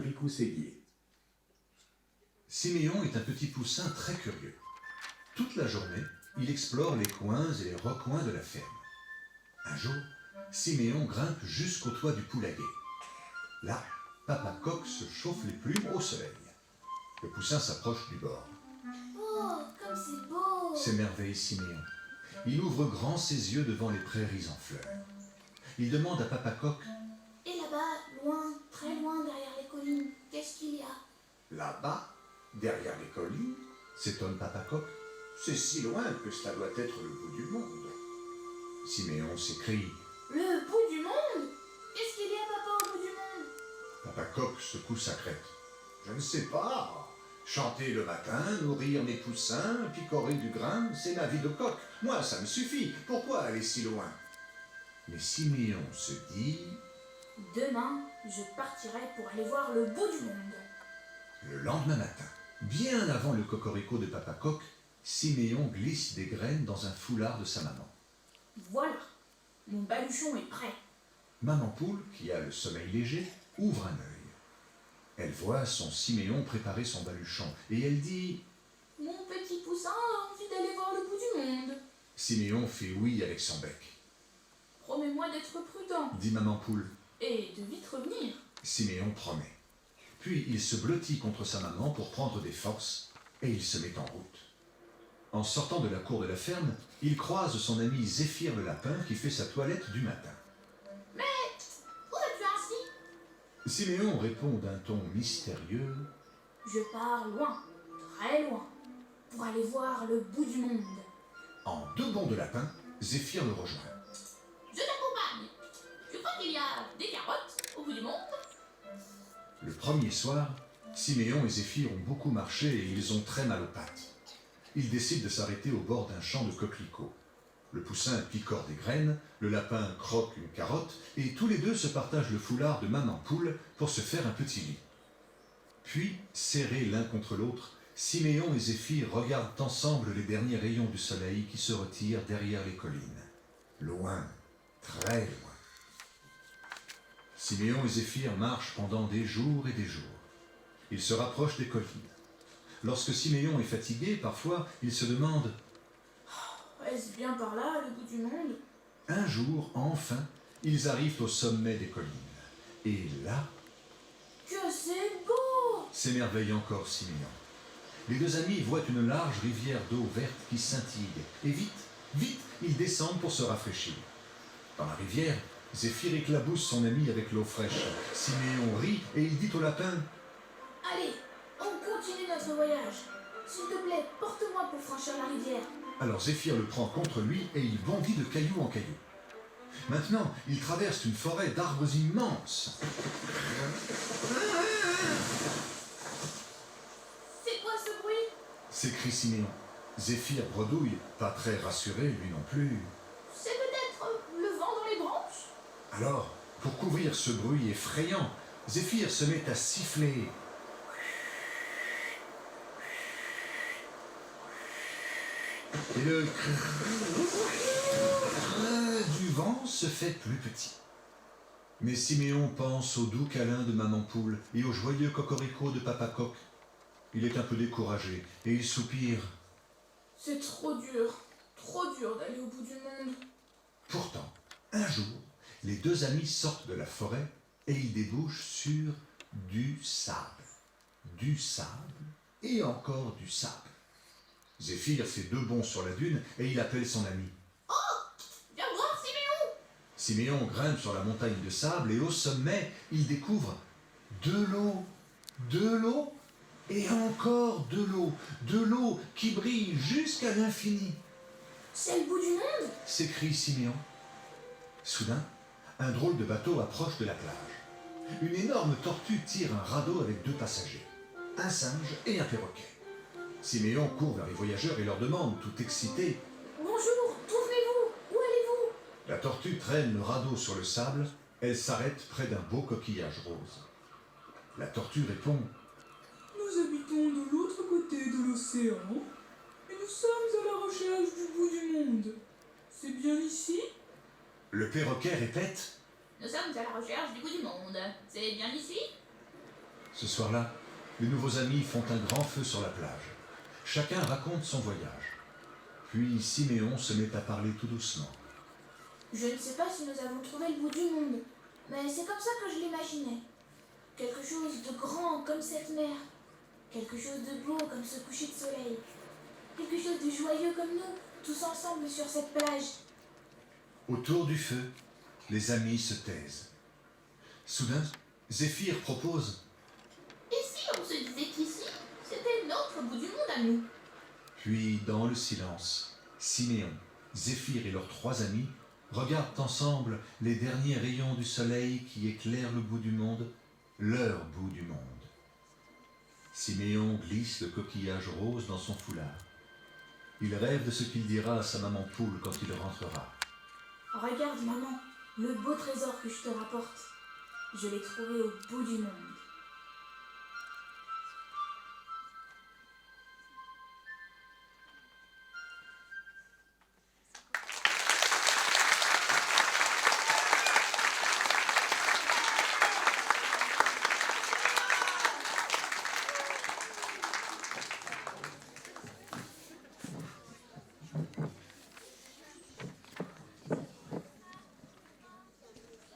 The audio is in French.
Enrico Seguier. Siméon est un petit poussin très curieux. Toute la journée, il explore les coins et les recoins de la ferme. Un jour, Siméon grimpe jusqu'au toit du poulailler. Là, Papa Coq se chauffe les plumes au soleil. Le poussin s'approche du bord. Oh, comme c'est beau! S'émerveille Siméon. Il ouvre grand ses yeux devant les prairies en fleurs. Il demande à Papa Coq: Et là-bas, loin, très loin derrière les collines, qu'est-ce qu'il y a? Là-bas, derrière les collines, s'étonne Papa Coq. C'est si loin que cela doit être le bout du monde. Siméon s'écrie: Le bout du monde? Qu'est-ce qu'il y a, papa, au bout du monde? Papa Coq secoue sa crête. Je ne sais pas. Chanter le matin, nourrir mes poussins, picorer du grain, c'est ma vie de coq. Moi, ça me suffit. Pourquoi aller si loin? Mais Siméon se dit: Demain, je partirai pour aller voir le bout du monde. Le lendemain matin, bien avant le cocorico de Papa Coq, Siméon glisse des graines dans un foulard de sa maman. Voilà, mon baluchon est prêt. Maman Poule, qui a le sommeil léger, ouvre un œil. Elle voit son Siméon préparer son baluchon et elle dit: Mon petit poussin a envie d'aller voir le bout du monde. Siméon fait oui avec son bec. Promets-moi d'être prudent Dit Maman Poule. et de vite revenir. Siméon promet. Puis il se blottit contre sa maman pour prendre des forces et il se met en route. En sortant de la cour de la ferme, il croise son ami Zéphyr le lapin qui fait sa toilette du matin. Mais où vas-tu ainsi? Siméon répond d'un ton mystérieux: Je pars loin, très loin, pour aller voir le bout du monde. En 2 bonds de lapin, Zéphyr le rejoint. Je t'accompagne. Tu crois qu'il y a des carottes au bout du monde? Le premier soir, Siméon et Zéphyr ont beaucoup marché et ils ont très mal aux pattes. Ils décident de s'arrêter au bord d'un champ de coquelicots. Le poussin picore des graines, le lapin croque une carotte et tous les deux se partagent le foulard de Maman Poule pour se faire un petit lit. Puis, serrés l'un contre l'autre, Siméon et Zéphyr regardent ensemble les derniers rayons du soleil qui se retirent derrière les collines. Loin, très loin. Siméon et Zéphyr marchent pendant des jours et des jours. Ils se rapprochent des collines. Lorsque Siméon est fatigué, parfois, il se demande: Est-ce bien par là, le bout du monde? Un jour, enfin, ils arrivent au sommet des collines. Et là, Que c'est beau! s'émerveille encore Siméon. Les deux amis voient une large rivière d'eau verte qui scintille. Et vite, vite, ils descendent pour se rafraîchir. Dans la rivière, Zéphyr éclabousse son ami avec l'eau fraîche. Siméon rit et il dit au lapin: Allez, on continue notre voyage. S'il te plaît, porte-moi pour franchir la rivière. Alors Zéphyr le prend contre lui et il bondit de caillou en caillou. Maintenant, il traverse une forêt d'arbres immenses. C'est quoi ce bruit? S'écrie Siméon. Zéphyr bredouille, pas très rassuré lui non plus. C'est peut-être le vent dans les branches? Alors, pour couvrir ce bruit effrayant, Zéphyr se met à siffler. Et le du vent se fait plus petit. Mais Siméon pense au doux câlin de Maman Poule et au joyeux cocorico de Papa Coq. Il est un peu découragé et il soupire. C'est trop dur d'aller au bout du monde. Pourtant, un jour, les deux amis sortent de la forêt et ils débouchent sur du sable. Du sable et encore du sable. Zéphyr fait 2 bonds sur la dune et il appelle son ami. Viens voir, Siméon! Siméon grimpe sur la montagne de sable et au sommet, il découvre de l'eau et encore de l'eau qui brille jusqu'à l'infini, C'est le bout du monde? s'écrie Siméon. Soudain, un drôle de bateau approche de la plage. Une énorme tortue tire un radeau avec 2 passagers, un singe et un perroquet. Siméon court vers les voyageurs et leur demande, tout excité: Bonjour, d'où venez-vous? Où allez-vous? La tortue traîne le radeau sur le sable, elle s'arrête près d'un beau coquillage rose. La tortue répond: Nous habitons de l'autre côté de l'océan et nous sommes à la recherche du bout du monde. C'est bien ici? Le perroquet répète: Nous sommes à la recherche du bout du monde. C'est bien ici? Ce soir-là, les nouveaux amis font un grand feu sur la plage. Chacun raconte son voyage. Puis Siméon se met à parler tout doucement. Je ne sais pas si nous avons trouvé le bout du monde, mais c'est comme ça que je l'imaginais. Quelque chose de grand comme cette mer. Quelque chose de beau comme ce coucher de soleil. Quelque chose de joyeux comme nous, tous ensemble sur cette plage. Autour du feu, les amis se taisent. Soudain, Zéphyr propose. Et si on se disait qu'ici, c'était notre bout du monde à nous? Puis, dans le silence, Siméon, Zéphyr et leurs 3 amis regardent ensemble les derniers rayons du soleil qui éclairent le bout du monde, leur bout du monde. Siméon glisse le coquillage rose dans son foulard. Il rêve de ce qu'il dira à sa maman poule quand il rentrera. Regarde, maman, le beau trésor que je te rapporte. Je l'ai trouvé au bout du monde.